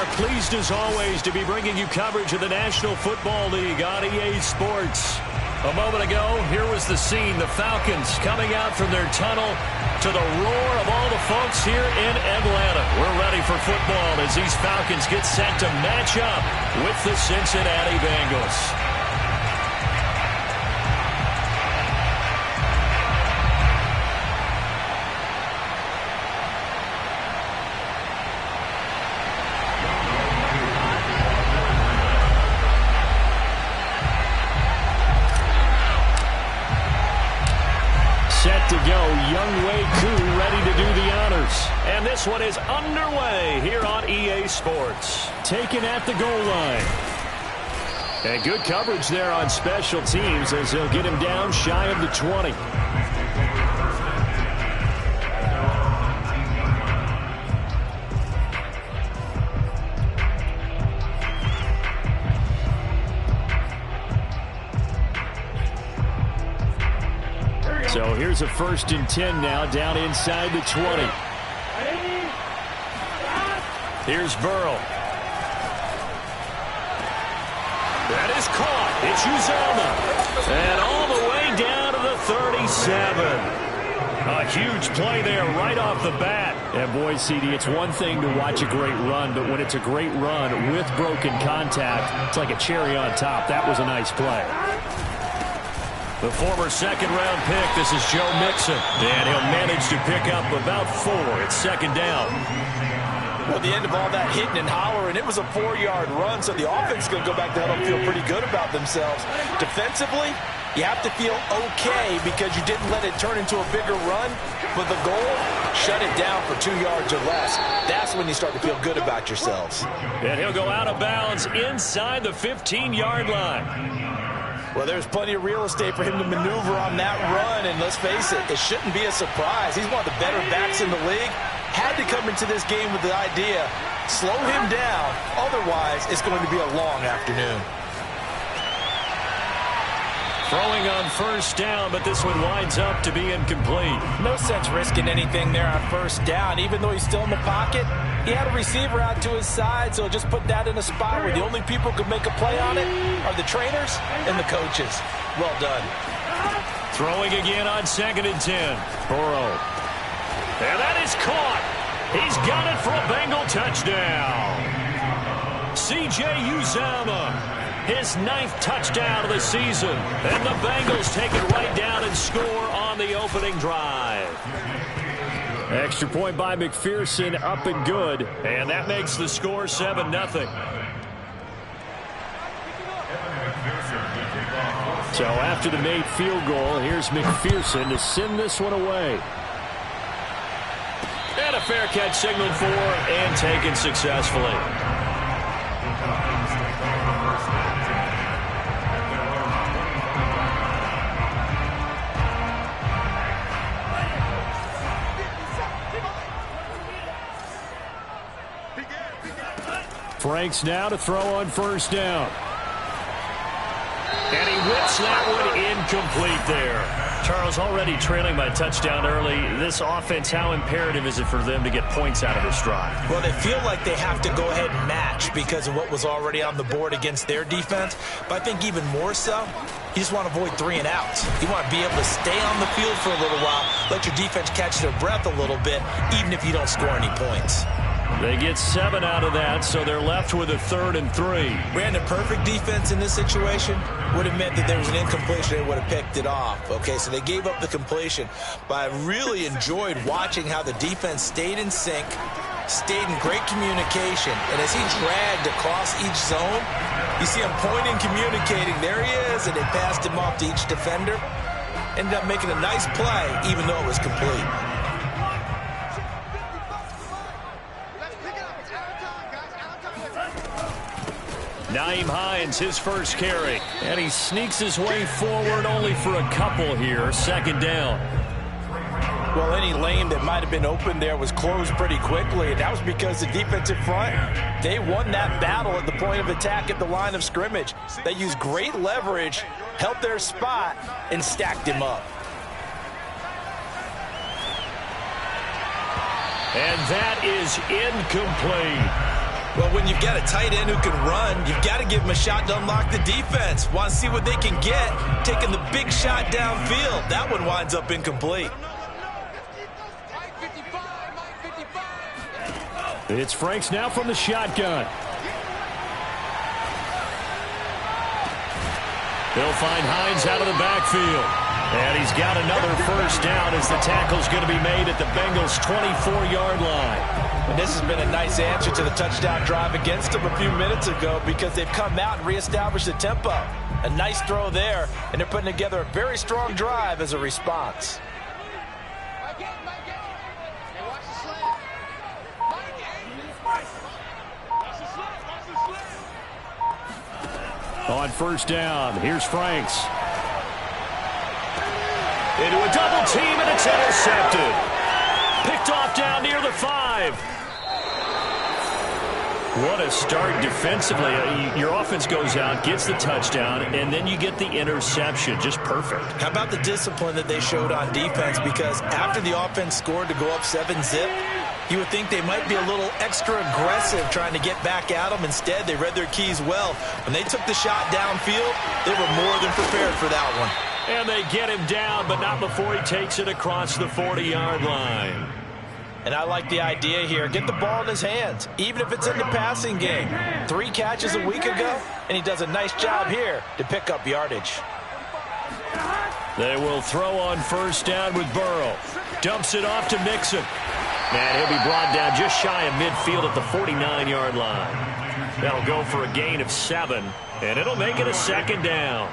are pleased as always to be bringing you coverage of the National Football League on EA Sports. A moment ago, here was the scene. The Falcons coming out from their tunnel to the roar of all the folks here in Atlanta. We're ready for football as these Falcons get set to match up with the Cincinnati Bengals. Set to go, Younghoe Koo ready to do the honors. And this one is underway here on EA Sports. Taken at the goal line. And good coverage there on special teams as they'll get him down shy of the 20. So here's a 1st and 10 now, down inside the 20. Here's Burrow. That is caught. It's Uzomah. And all the way down to the 37. A huge play there right off the bat. And boy, CD, it's one thing to watch a great run, but when it's a great run with broken contact, it's like a cherry on top. That was a nice play. The former second-round pick, this is Joe Mixon. And he'll manage to pick up about 4. It's 2nd down. Well, the end of all that hitting and hollering, it was a 4-yard run, so the offense is going to go back to huddle and feel pretty good about themselves. Defensively, you have to feel okay because you didn't let it turn into a bigger run. But the goal, shut it down for 2 yards or less. That's when you start to feel good about yourselves. And he'll go out of bounds inside the 15-yard line. Well, there's plenty of real estate for him to maneuver on that run, and let's face it, it shouldn't be a surprise. He's one of the better backs in the league. Had to come into this game with the idea, slow him down, otherwise it's going to be a long afternoon. Throwing on 1st down, but this one winds up to be incomplete. No sense risking anything there on 1st down, even though he's still in the pocket. He had a receiver out to his side, so just put that in a spot where the only people who could make a play on it are the trainers and the coaches. Well done. Throwing again on 2nd and 10. Burrow. And that is caught. He's got it for a Bengal touchdown. C.J. Uzomah. His 9th touchdown of the season. And the Bengals take it right down and score on the opening drive. Extra point by McPherson, up and good. And that makes the score 7-0. So after the made field goal, here's McPherson to send this one away. And a fair catch signaled for and taken successfully. Franks now to throw on 1st down. And he whips that one incomplete there. Charles, already trailing by touchdown early. This offense, how imperative is it for them to get points out of this drive? Well, they feel like they have to go ahead and match because of what was already on the board against their defense. But I think even more so, you just want to avoid 3 and outs. You want to be able to stay on the field for a little while, let your defense catch their breath a little bit, even if you don't score any points. They get 7 out of that, so they're left with a 3rd and 3. Brandon, perfect defense in this situation would have meant that there was an incompletion. They would have picked it off. Okay, so they gave up the completion. But I really enjoyed watching how the defense stayed in sync, stayed in great communication. And as he dragged across each zone, you see him pointing, communicating. There he is, and they passed him off to each defender. Ended up making a nice play, even though it was complete. Nyheim Hines, his 1st carry. And he sneaks his way forward only for a couple here. 2nd down. Well, any lane that might have been open there was closed pretty quickly, and that was because the defensive front, they won that battle at the point of attack at the line of scrimmage. They used great leverage, held their spot, and stacked him up. And that is incomplete. Well, when you've got a tight end who can run, you've got to give him a shot to unlock the defense. Want to see what they can get, taking the big shot downfield. That one winds up incomplete. It's Franks now from the shotgun. They'll find Hines out of the backfield. And he's got another first down as the tackle's going to be made at the Bengals' 24-yard line. And this has been a nice answer to the touchdown drive against them a few minutes ago because they've come out and reestablished the tempo. A nice throw there, and they're putting together a very strong drive as a response. On first down, here's Franks. Into a double team, and it's intercepted. Picked off down near the 5. What a start defensively. Your offense goes out, gets the touchdown, and then you get the interception. Just perfect. How about the discipline that they showed on defense? Because after the offense scored to go up 7-zip, you would think they might be a little extra aggressive trying to get back at them. Instead, they read their keys well. When they took the shot downfield, they were more than prepared for that one. And they get him down, but not before he takes it across the 40-yard line. And I like the idea here. Get the ball in his hands, even if it's in the passing game. 3 catches a week ago, and he does a nice job here to pick up yardage. They will throw on first down with Burrow. Dumps it off to Mixon. And he'll be brought down just shy of midfield at the 49-yard line. That'll go for a gain of 7, and it'll make it a second down.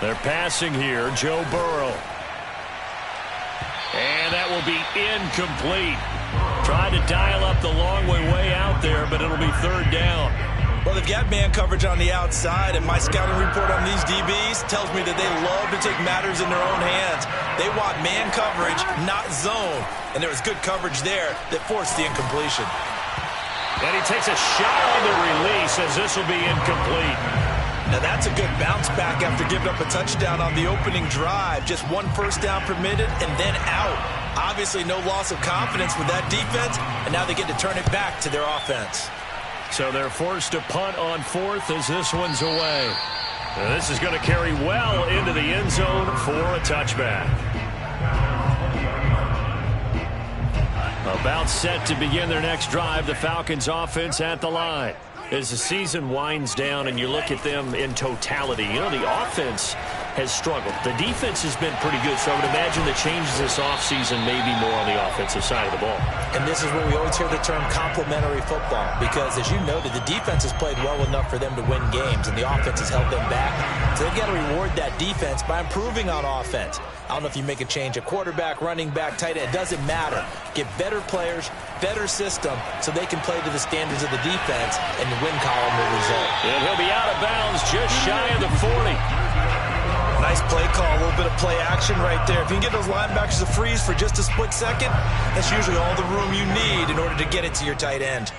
They're passing here, Joe Burrow. And that will be incomplete. Tried to dial up the long way out there, but it'll be third down. Well, they've got man coverage on the outside, and my scouting report on these DBs tells me that they love to take matters in their own hands. They want man coverage, not zone. And there was good coverage there that forced the incompletion. And he takes a shot on the release as this will be incomplete. Now that's a good bounce back after giving up a touchdown on the opening drive. Just 1 first down permitted and then out. Obviously no loss of confidence with that defense, and now they get to turn it back to their offense. So they're forced to punt on 4th as this one's away. And this is going to carry well into the end zone for a touchback. About set to begin their next drive, the Falcons offense at the line. As the season winds down and you look at them in totality, you know, the offense has struggled. The defense has been pretty good, so I would imagine the changes this offseason may be more on the offensive side of the ball. And this is where we always hear the term complementary football, because as you noted, the defense has played well enough for them to win games, and the offense has held them back. So they've got to reward that defense by improving on offense. I don't know if you make a change, a quarterback, running back, tight end, it doesn't matter. Get better players, better system, so they can play to the standards of the defense, and the win column will result. And he'll be out of bounds just shy of the 40. Nice play call, a little bit of play action right there. If you can get those linebackers to freeze for just a split second, that's usually all the room you need in order to get it to your tight end.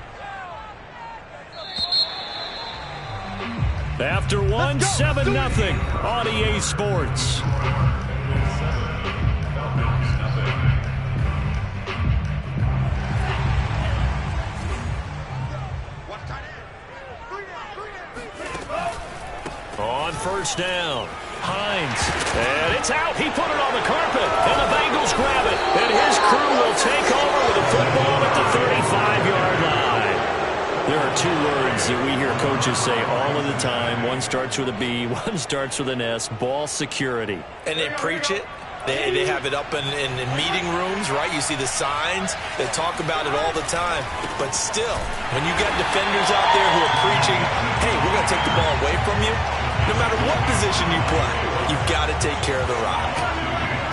After one, 7-0 on EA Sports. On first down, Hines, and it's out. He put it on the carpet, and the Bengals grab it, and his crew will take over with the football at the 35-yard line. There are 2 words that we hear coaches say all of the time. One starts with a B, one starts with an S, ball security. And they preach it. They have it up in meeting rooms, right? You see the signs. They talk about it all the time. But still, when you got defenders out there who are preaching, hey, we're going to take the ball away from you, no matter what position you play, you've got to take care of the rock.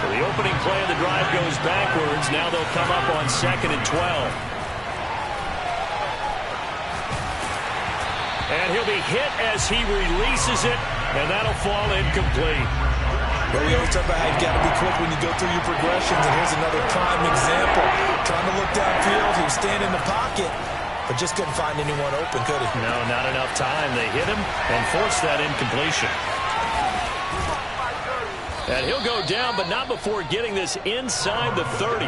So the opening play of the drive goes backwards. Now they'll come up on 2nd and 12. And he'll be hit as he releases it, and that'll fall incomplete. Well, we always talk about how you've got to be quick when you go through your progressions, and here's another prime example. Trying to look downfield, he was standing in the pocket, but just couldn't find anyone open, could he? No, not enough time. They hit him and forced that incompletion. And he'll go down, but not before getting this inside the 30.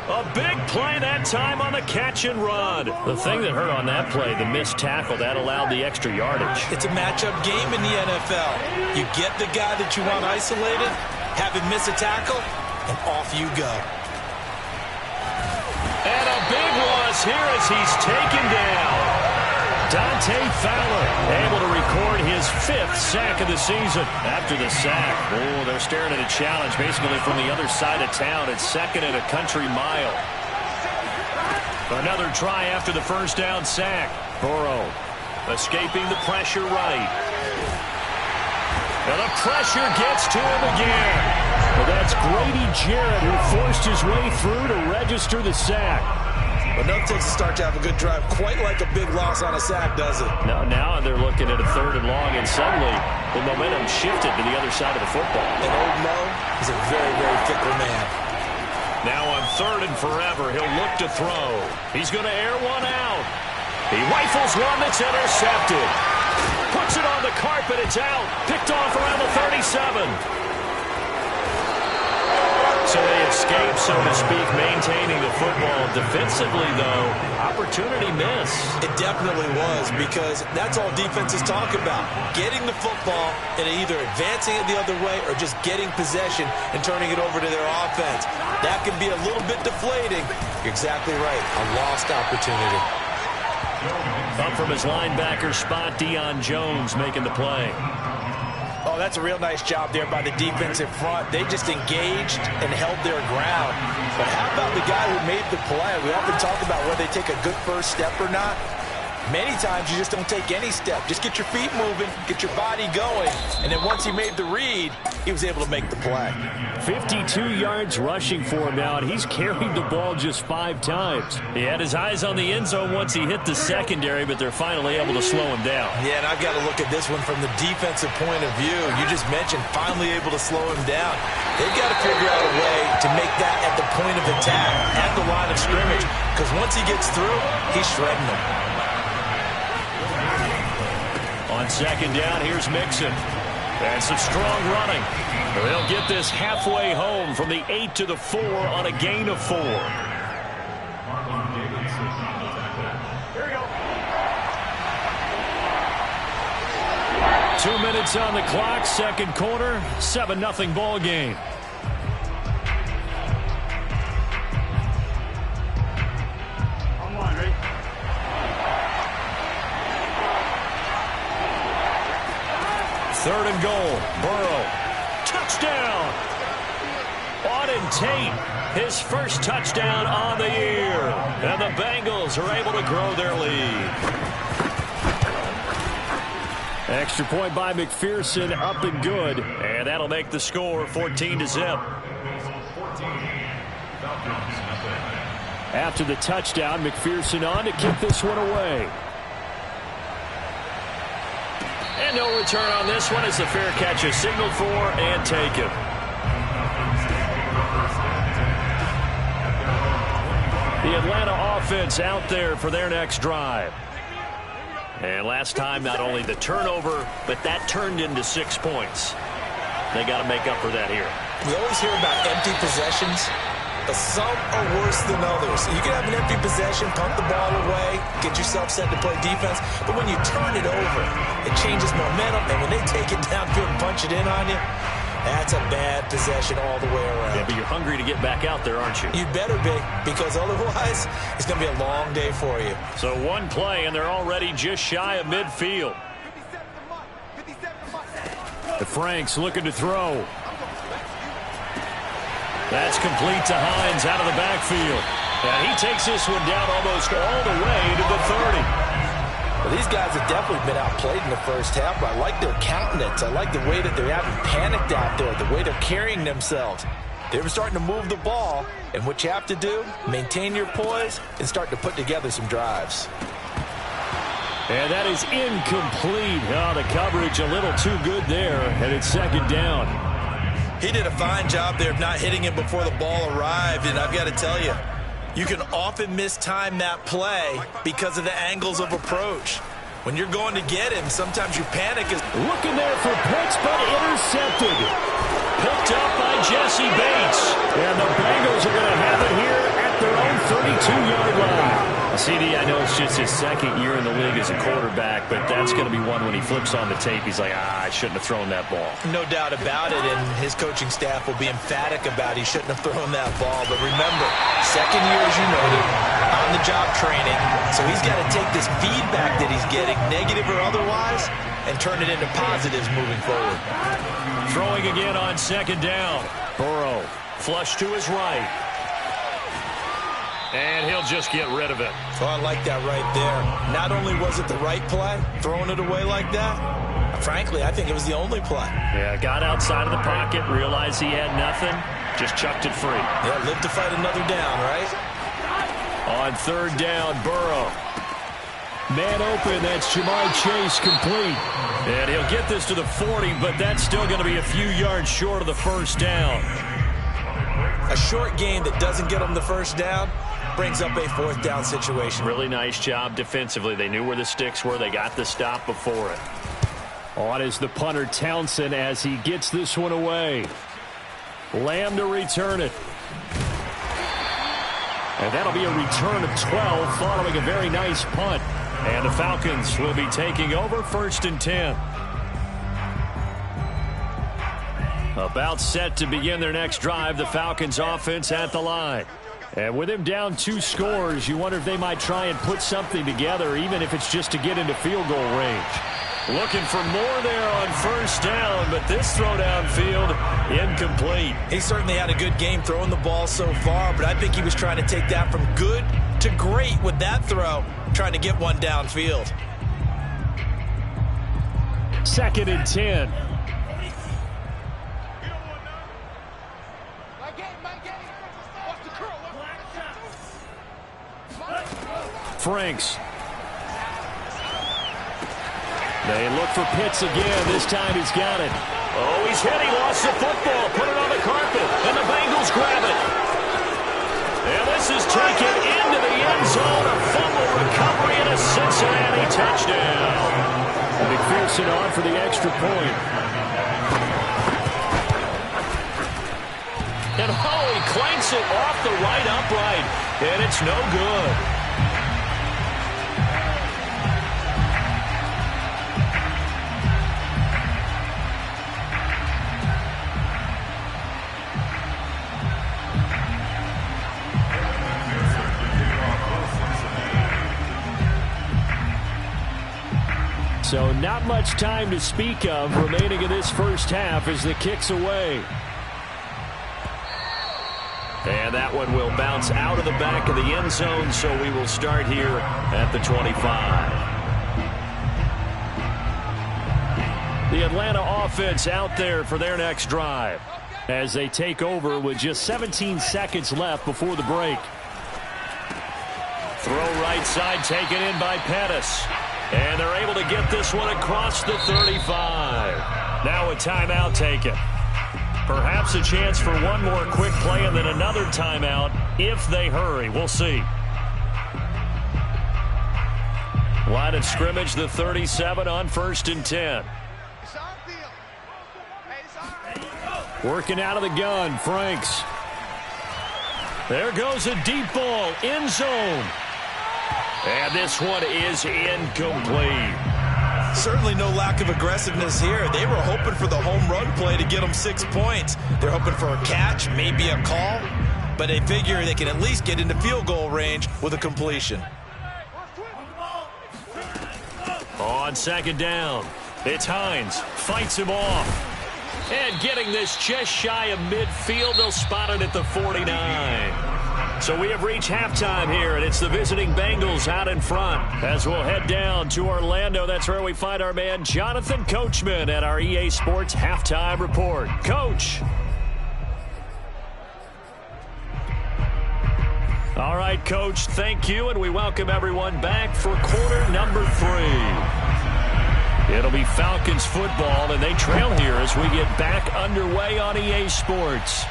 A big play that time on the catch and run. The thing that hurt on that play, the missed tackle, that allowed the extra yardage. It's a matchup game in the NFL. You get the guy that you want isolated, have him miss a tackle, and off you go. And a big loss here as he's taken down. Dante Fowler able to record his 5th sack of the season. After the sack, oh, they're staring at a challenge basically from the other side of town. It's 2nd and a country mile. Another try after the first down sack. Burrow escaping the pressure right. And the pressure gets to him again. Well, that's Grady Jarrett who forced his way through to register the sack. But no takes a start to have a good drive, quite like a big loss on a sack, does it? Now they're looking at a 3rd and long, and suddenly the momentum shifted to the other side of the football. And old Mo is a very, very fickle man. Now on 3rd and forever, he'll look to throw. He's going to air one out. He rifles one that's intercepted. Puts it on the carpet. It's out. Picked off around the 37. So they escape, so to speak, maintaining the football. Defensively, though, opportunity miss. It definitely was, because that's all defenses talk about. Getting the football and either advancing it the other way or just getting possession and turning it over to their offense. That can be a little bit deflating. You're exactly right. A lost opportunity. Up from his linebacker spot, Deion Jones making the play. Oh, that's a real nice job there by the defense in front. They just engaged and held their ground. But how about the guy who made the play? We often talk about whether they take a good first step or not. Many times you just don't take any step. Just get your feet moving, get your body going, and then once he made the read, he was able to make the play. 52 yards rushing for him now, and he's carried the ball just 5 times. He had his eyes on the end zone once he hit the secondary, but they're finally able to slow him down. Yeah, and I've got to look at this one from the defensive point of view. You just mentioned finally able to slow him down. They've got to figure out a way to make that at the point of attack, at the line of scrimmage, because once he gets through, he's shredding them. On 2nd down, here's Mixon. And some strong running. They'll get this halfway home from the 8 to the 4 on a gain of 4. Here we go. 2 minutes on the clock, 2nd quarter, 7-0 ball game. Third and goal. Burrow. Touchdown. Auden Tate, his first touchdown on the year. And the Bengals are able to grow their lead. Extra point by McPherson, up and good. And that'll make the score 14-0. After the touchdown, McPherson on to kick this one away. And no return on this one as the fair catch is signaled for and taken. The Atlanta offense out there for their next drive. And last time, not only the turnover, but that turned into 6 points. They got to make up for that here. We always hear about empty possessions, but some are worse than others. You can have an empty possession, pump the ball away, get yourself set to play defense, but when you turn it over, it changes momentum, and when they take it downfield and punch it in on you, that's a bad possession all the way around. Yeah, but you're hungry to get back out there, aren't you? You better be, because otherwise, it's going to be a long day for you. So one play, and they're already just shy of midfield. The Franks looking to throw. That's complete to Hines out of the backfield. And he takes this one down almost all the way to the 30. Well, these guys have definitely been outplayed in the first half, but I like their countenance. I like the way that they haven't panicked out there, the way they're carrying themselves. They're starting to move the ball, and what you have to do, maintain your poise and start to put together some drives. And that is incomplete. Oh, the coverage a little too good there, and it's 2nd down. He did a fine job there of not hitting him before the ball arrived, and I've got to tell you, you can often mistime that play because of the angles of approach. When you're going to get him, sometimes you panic. Looking there for Pitts, but intercepted. Picked up by Jesse Bates. And the Bengals are going to have it here at the 2-yard line. CD, I know it's just his second year in the league as a quarterback, but that's going to be one when he flips on the tape, he's like, I shouldn't have thrown that ball. No doubt about it, and his coaching staff will be emphatic about he shouldn't have thrown that ball. But remember, second year, as you noted, on-the-job training, so he's got to take this feedback that he's getting, negative or otherwise, and turn it into positives moving forward. Throwing again on second down. Burrow, flush to his right. And he'll just get rid of it. Oh, I like that right there. Not only was it the right play, throwing it away like that, frankly, I think it was the only play. Yeah, got outside of the pocket, realized he had nothing, just chucked it free. Yeah, live to fight another down, right? On third down, Burrow. Man open, that's Jamar Chase complete. And he'll get this to the 40, but that's still going to be a few yards short of the first down. A short gain that doesn't get him the first down brings up a fourth down situation. Really nice job defensively. They knew where the sticks were. They got the stop before it. On is the punter, Townsend, as he gets this one away. Lamb to return it. And that'll be a return of 12 following a very nice punt. And the Falcons will be taking over 1st and 10. About set to begin their next drive, the Falcons offense at the line. And with him down 2 scores, you wonder if they might try and put something together, even if it's just to get into field goal range. Looking for more there on first down, but this throw downfield incomplete. He certainly had a good game throwing the ball so far, but I think he was trying to take that from good to great with that throw, trying to get one downfield. 2nd and 10. Franks. They look for Pitts again. This time he's got it. Oh, he's hit. He lost the football. Put it on the carpet. And the Bengals grab it. And this is taken into the end zone. A fumble recovery and a Cincinnati touchdown. McPherson on for the extra point. And he clanks it off the right upright. And it's no good. So not much time to speak of remaining in this first half as the kick's away. And that one will bounce out of the back of the end zone, so we will start here at the 25. The Atlanta offense out there for their next drive as they take over with just 17 seconds left before the break. Throw right side taken in by Pettis. And they're able to get this one across the 35. Now a timeout taken. Perhaps a chance for one more quick play and then another timeout if they hurry. We'll see. Line of scrimmage, the 37 on 1st and 10. Working out of the gun, Franks. There goes a deep ball, end zone. And this one is incomplete. Certainly no lack of aggressiveness here. They were hoping for the home run play to get them 6 points. They're hoping for a catch, maybe a call, but they figure they can at least get into field goal range with a completion. On 2nd down, it's Hines. Fights him off. And getting this just shy of midfield, they'll spot it at the 49. So we have reached halftime here, and it's the visiting Bengals out in front. As we'll head down to Orlando, that's where we find our man Jonathan Coachman at our EA Sports Halftime Report. Coach. All right, Coach, thank you, and we welcome everyone back for quarter number 3. It'll be Falcons football, and they trail here as we get back underway on EA Sports.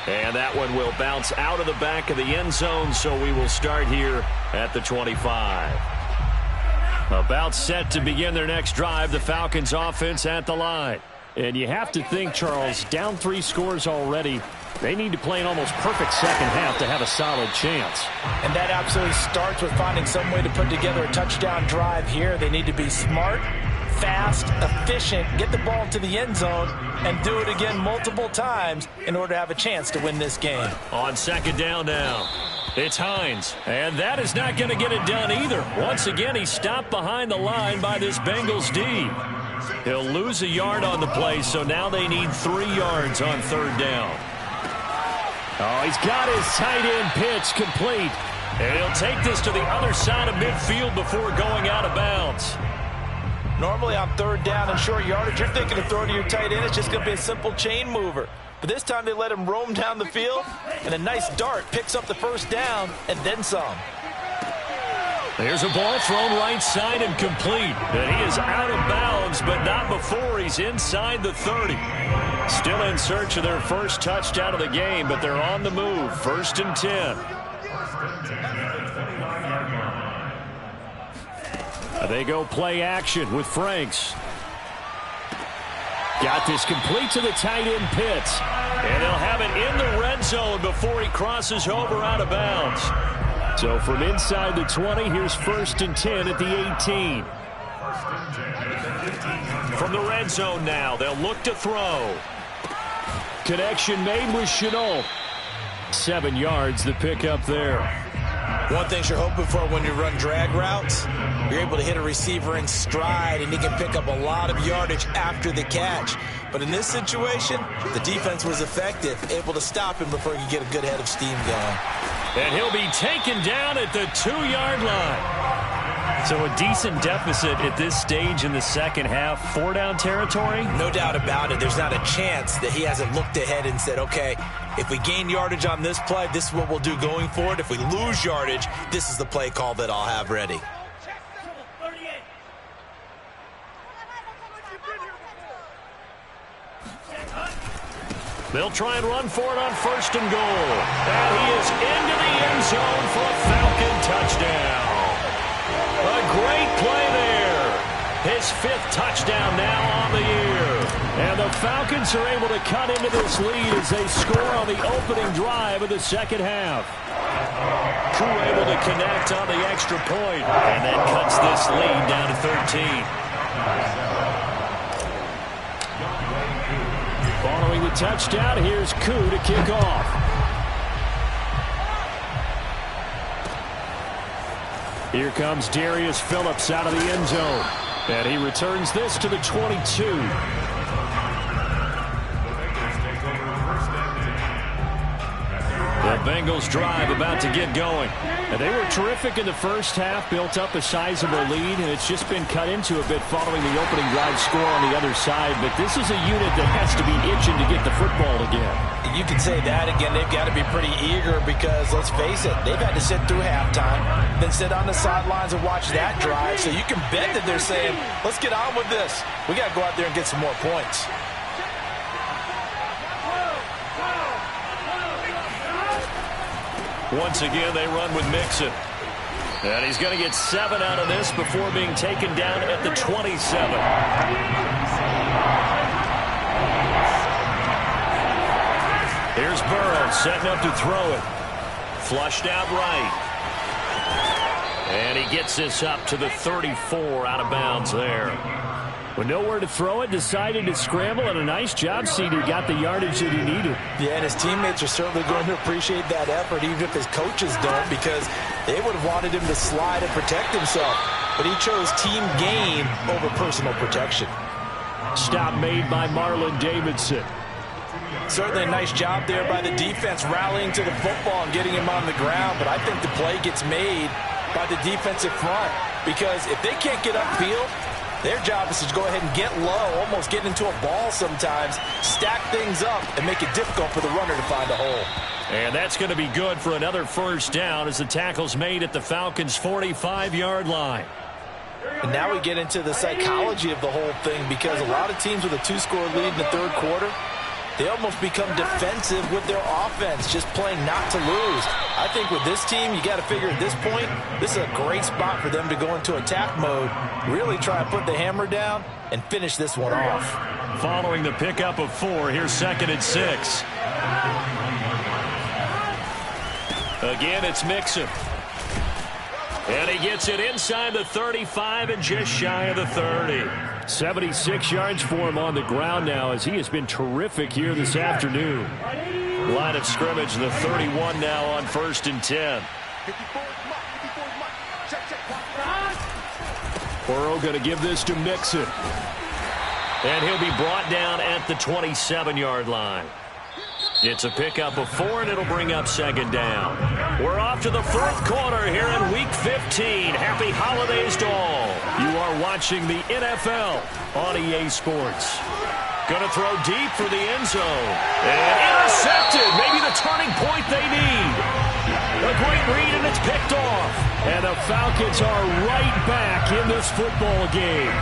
And that one will bounce out of the back of the end zone, so we will start here at the 25. About set to begin their next drive, the Falcons offense at the line. And you have to think, Charles, down 3 scores already. They need to play an almost perfect second half to have a solid chance. And that absolutely starts with finding some way to put together a touchdown drive here. They need to be smart, fast, efficient, get the ball to the end zone, and do it again multiple times in order to have a chance to win this game. On second down now, it's Hines. And that is not going to get it done either. Once again, he's stopped behind the line by this Bengals D. He'll lose a yard on the play, so now they need 3 yards on third down. Oh, he's got his tight end pitch complete. And he'll take this to the other side of midfield before going out of bounds. Normally on third down and short yardage, you're thinking of throwing to your tight end. It's just going to be a simple chain mover. But this time they let him roam down the field, and a nice dart picks up the first down and then some. There's a ball thrown right side and complete. And he is out of bounds, but not before he's inside the 30. Still in search of their first touchdown of the game, but they're on the move. 1st and 10. They go play action with Franks. Got this complete to the tight end Pitts. And they'll have it in the red zone before he crosses over out of bounds. So from inside the 20, here's 1st and 10 at the 18. From the red zone now, they'll look to throw. Connection made with Chenault. 7 yards the pickup there. One thing you're hoping for when you run drag routes, you're able to hit a receiver in stride, and he can pick up a lot of yardage after the catch. But in this situation, the defense was effective, able to stop him before he could get a good head of steam going. And he'll be taken down at the 2-yard line. So a decent deficit at this stage in the second half. 4-down territory? No doubt about it. There's not a chance that he hasn't looked ahead and said, okay, if we gain yardage on this play, this is what we'll do going forward. If we lose yardage, this is the play call that I'll have ready. They'll try and run for it on 1st and goal. And he is into the end zone for a Falcon touchdown. A great play there. His 5th touchdown now on the year. And the Falcons are able to cut into this lead as they score on the opening drive of the second half. Crew able to connect on the extra point, and that cuts this lead down to 13. Following the touchdown, here's Koo to kick off. Here comes Darius Phillips out of the end zone. And he returns this to the 22. The Bengals drive about to get going. And they were terrific in the first half, built up a sizable lead, and it's just been cut into a bit following the opening drive score on the other side. But this is a unit that has to be itching to get the football again. You can say that again. They've got to be pretty eager because, let's face it, they've had to sit through halftime, then sit on the sidelines and watch that drive. So you can bet that they're saying, let's get on with this. We got to go out there and get some more points. Once again, they run with Mixon. And he's going to get 7 out of this before being taken down at the 27. Here's Burrow setting up to throw it. Flushed out right. And he gets this up to the 34 out of bounds there. With nowhere to throw it, decided to scramble, and a nice job, CD. Got the yardage that he needed. Yeah, and his teammates are certainly going to appreciate that effort, even if his coaches don't, because they would have wanted him to slide and protect himself. But he chose team gain over personal protection. Stop made by Marlon Davidson. Certainly a nice job there by the defense, rallying to the football and getting him on the ground. But I think the play gets made by the defensive front, because if they can't get upfield, their job is to go ahead and get low, almost get into a ball sometimes, stack things up, and make it difficult for the runner to find a hole. And that's going to be good for another first down as the tackle's made at the Falcons' 45-yard line. And now we get into the psychology of the whole thing, because a lot of teams with a 2-score lead in the third quarter, they almost become defensive with their offense, just playing not to lose. I think with this team, you got to figure at this point, this is a great spot for them to go into attack mode, really try to put the hammer down and finish this one off. Following the pickup of 4, here's 2nd and 6. Again, it's Mixon. And he gets it inside the 35 and just shy of the 30. 76 yards for him on the ground now as he has been terrific here this afternoon. Line of scrimmage, the 31 now on 1st and 10. Burrow going to give this to Mixon. And he'll be brought down at the 27-yard line. It's a pickup of 4, and it'll bring up 2nd down. We're off to the 4th quarter here in Week 15. Happy holidays to all. You are watching the NFL on EA Sports. Going to throw deep for the end zone. And intercepted. Maybe the turning point they need. A great read, and it's picked off. And the Falcons are right back in this football game.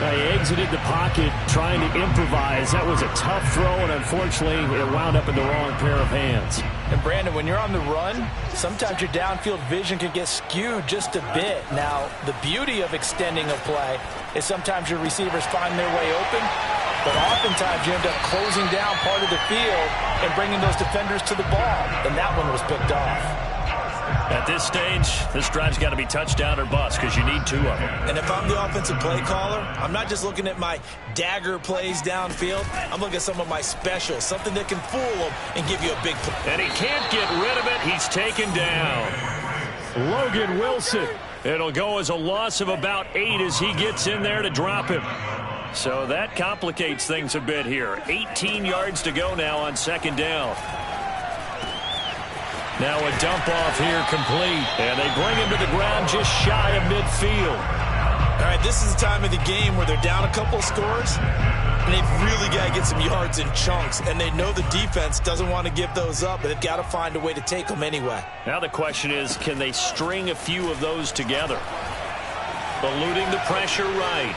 They exited the pocket trying to improvise. That was a tough throw, and unfortunately, it wound up in the wrong pair of hands. And Brandon, when you're on the run, sometimes your downfield vision can get skewed just a bit. Now, the beauty of extending a play is sometimes your receivers find their way open, but oftentimes you end up closing down part of the field and bringing those defenders to the ball, and that one was picked off. At this stage, this drive's got to be touchdown or bust because you need 2 of them. And if I'm the offensive play caller, I'm not just looking at my dagger plays downfield. I'm looking at some of my specials, something that can fool them and give you a big play. And he can't get rid of it. He's taken down. Logan Wilson. It'll go as a loss of about 8 as he gets in there to drop him. So that complicates things a bit here. 18 yards to go now on 2nd down. Now a dump off here complete. And they bring him to the ground just shy of midfield. All right, this is the time of the game where they're down a couple of scores, and they've really got to get some yards in chunks. And they know the defense doesn't want to give those up, but they've got to find a way to take them anyway. Now the question is, can they string a few of those together? Eluding the pressure right.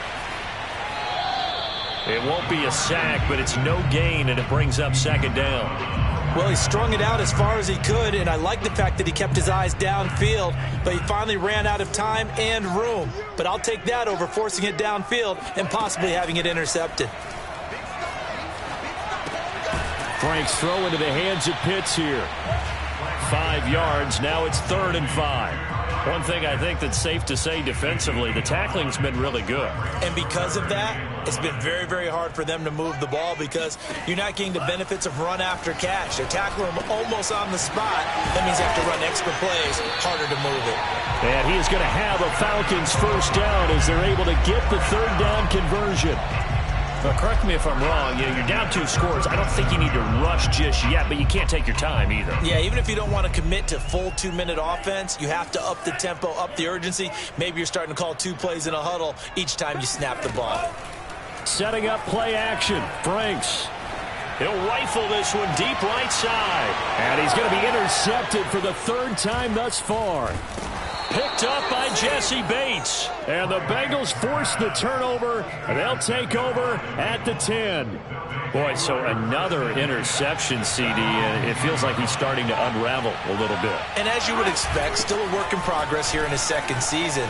It won't be a sack, but it's no gain, and it brings up 2nd down. Well, he strung it out as far as he could, and I like the fact that he kept his eyes downfield, but he finally ran out of time and room. But I'll take that over forcing it downfield and possibly having it intercepted. Frank's throw into the hands of Pitts here. 5 yards. Now it's 3rd and 5. One thing I think that's safe to say defensively, the tackling's been really good. And because of that, it's been very, very hard for them to move the ball because you're not getting the benefits of run after catch. They're tackling them almost on the spot. That means they have to run extra plays, harder to move it. And he is going to have a Falcons 1st down as they're able to get the 3rd down conversion. Now, correct me if I'm wrong. You're down 2 scores. I don't think you need to rush just yet, but you can't take your time either. Yeah, even if you don't want to commit to full 2-minute offense, you have to up the tempo, up the urgency. Maybe you're starting to call 2 plays in a huddle each time you snap the ball. Setting up play action. Franks. He'll rifle this one deep right side. And he's going to be intercepted for the 3rd time thus far. Picked up by Jesse Bates. And the Bengals force the turnover. And they'll take over at the 10. Boy, so another interception, CD. And it feels like he's starting to unravel a little bit. And as you would expect, still a work in progress here in his 2nd season.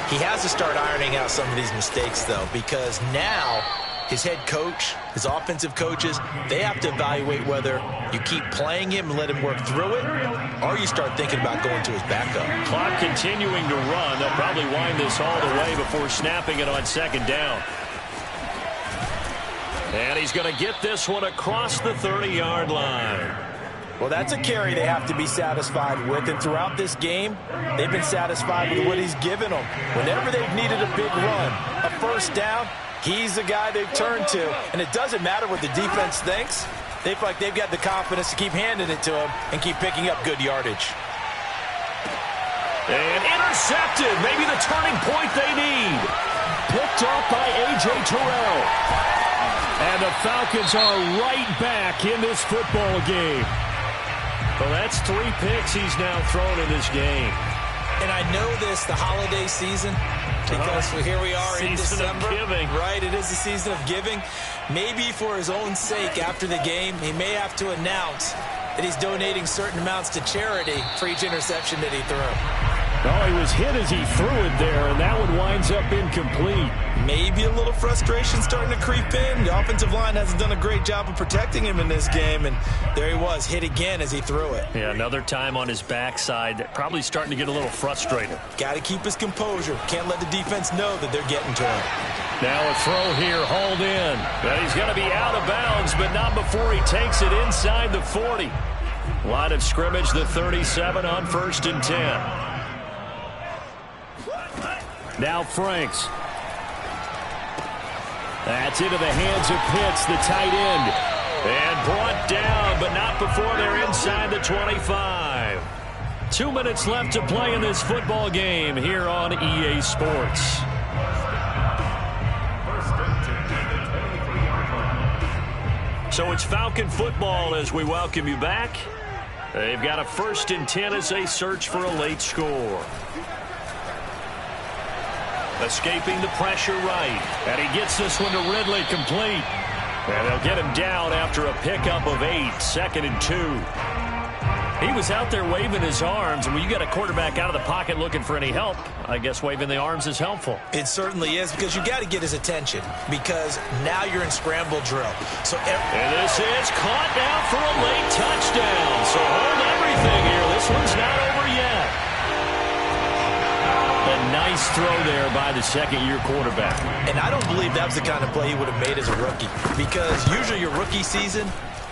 He has to start ironing out some of these mistakes, though, because now his head coach, his offensive coaches, they have to evaluate whether you keep playing him and let him work through it, or you start thinking about going to his backup. Clock continuing to run. They'll probably wind this all the way before snapping it on 2nd down. And he's going to get this one across the 30-yard line. Well, that's a carry they have to be satisfied with, and throughout this game, they've been satisfied with what he's given them. Whenever they've needed a big run, a 1st down, he's the guy they've turned to. And it doesn't matter what the defense thinks. They feel like they've got the confidence to keep handing it to him and keep picking up good yardage. And intercepted. Maybe the turning point they need. Picked up by A.J. Terrell. And the Falcons are right back in this football game. Well, that's 3 picks he's now thrown in this game. And I know this, the holiday season, because here we are in December. Season of giving. Right, it is the season of giving. Maybe for his own sake after the game, he may have to announce that he's donating certain amounts to charity for each interception that he threw. Oh, he was hit as he threw it there, and that one winds up incomplete. Maybe a little frustration starting to creep in. The offensive line hasn't done a great job of protecting him in this game, and there he was, hit again as he threw it. Yeah, another time on his backside, probably starting to get a little frustrated. Got to keep his composure. Can't let the defense know that they're getting to him. Now a throw here, hauled in. But he's going to be out of bounds, but not before he takes it inside the 40. Line of scrimmage, the 37 on 1st and 10. Now Franks. That's into the hands of Pitts, the tight end. And brought down, but not before they're inside the 25. 2 minutes left to play in this football game here on EA Sports. So it's Falcon football as we welcome you back. They've got a 1st and 10 as they search for a late score. Escaping the pressure right. And he gets this one to Ridley complete. And they'll get him down after a pickup of 8. 2nd and 2. He was out there waving his arms. And when you got a quarterback out of the pocket looking for any help, I guess waving the arms is helpful. It certainly is, because you got to get his attention, because now you're in scramble drill. And this is caught now for a late touchdown. So hold everything here. This one's not over yet. A nice throw there by the second-year quarterback. And I don't believe that was the kind of play he would have made as a rookie, because usually your rookie season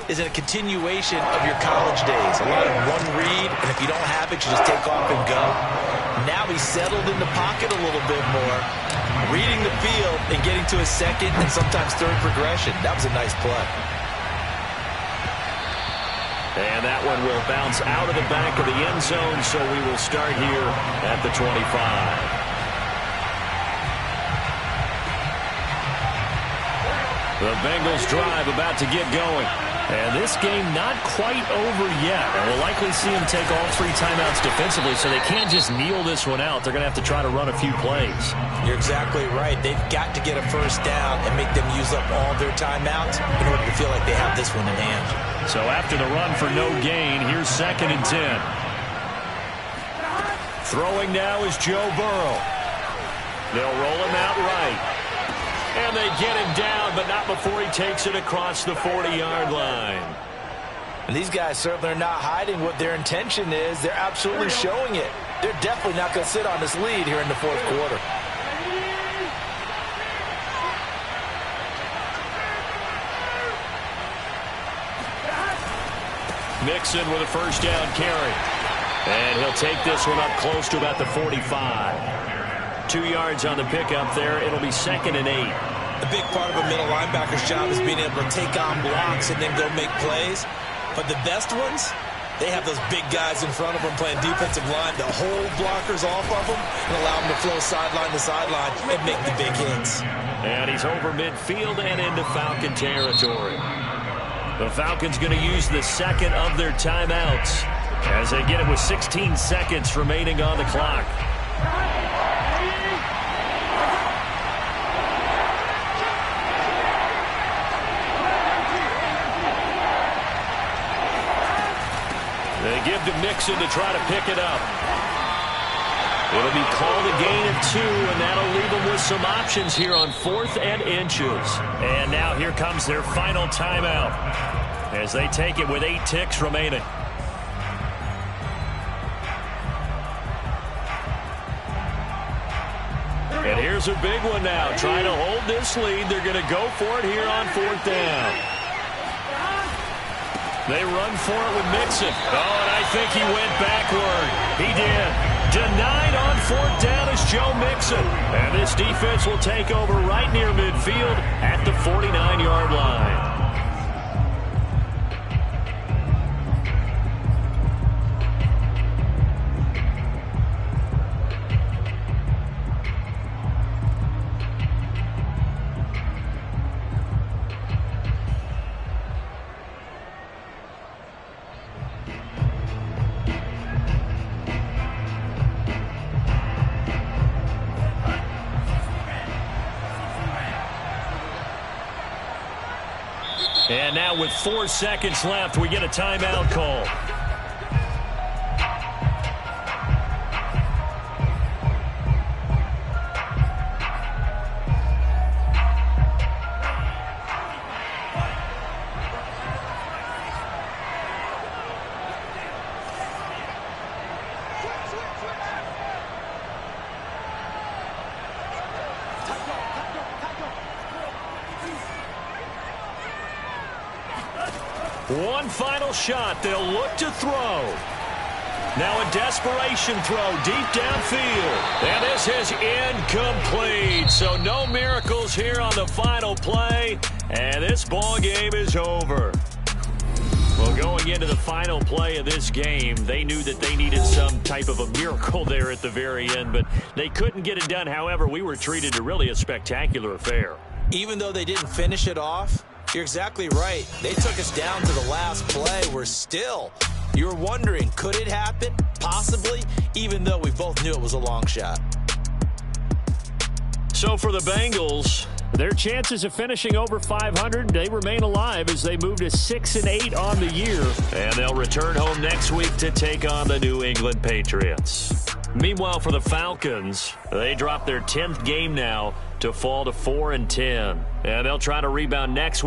is a continuation of your college days. A lot of one read, and if you don't have it, you just take off and go. Now he's settled in the pocket a little bit more, reading the field and getting to his second and sometimes third progression. That was a nice play. And that one will bounce out of the back of the end zone, so we will start here at the 25. The Bengals drive about to get going. And this game not quite over yet. And we'll likely see them take all 3 timeouts defensively, so they can't just kneel this one out. They're going to have to try to run a few plays. You're exactly right. They've got to get a 1st down and make them use up all their timeouts in order to feel like they have this one in hand. So after the run for no gain, here's 2nd and 10. Throwing now is Joe Burrow. They'll roll him out right. And they get him down, but not before he takes it across the 40-yard line. And these guys certainly are not hiding what their intention is. They're absolutely showing it. They're definitely not going to sit on this lead here in the 4th quarter. Mixon with a 1st down carry. And he'll take this one up close to about the 45. 2 yards on the pickup there. It'll be 2nd and 8. A big part of a middle linebacker's job is being able to take on blocks and then go make plays. But the best ones, they have those big guys in front of them playing defensive line to hold blockers off of them and allow them to flow sideline to sideline and make the big hits. And he's over midfield and into Falcon territory. The Falcons going to use the 2nd of their timeouts as they get it with 16 seconds remaining on the clock. They give to Mixon to try to pick it up. It'll be called a gain of 2, and that'll leave them with some options here on 4th and inches. And now here comes their final timeout as they take it with 8 ticks remaining. And here's a big one now. Trying to hold this lead. They're going to go for it here on 4th down. They run for it with Mixon. Oh, and I think he went backward. He did. Denied on 4th down is Joe Mixon. And this defense will take over right near midfield at the 49-yard line. And now with 4 seconds left, we get a timeout call. One final shot. They'll look to throw. Now a desperation throw deep downfield. And this is incomplete. So no miracles here on the final play. And this ball game is over. Well, going into the final play of this game, they knew that they needed some type of a miracle there at the very end, but they couldn't get it done. However, we were treated to really a spectacular affair. Even though they didn't finish it off, you're exactly right. They took us down to the last play. We're still, you're wondering, could it happen? Possibly, even though we both knew it was a long shot. So for the Bengals, their chances of finishing over 500, they remain alive as they move to 6-8 on the year. And they'll return home next week to take on the New England Patriots. Meanwhile, for the Falcons, they drop their 10th game now to fall to 4-10. And they'll try to rebound next week.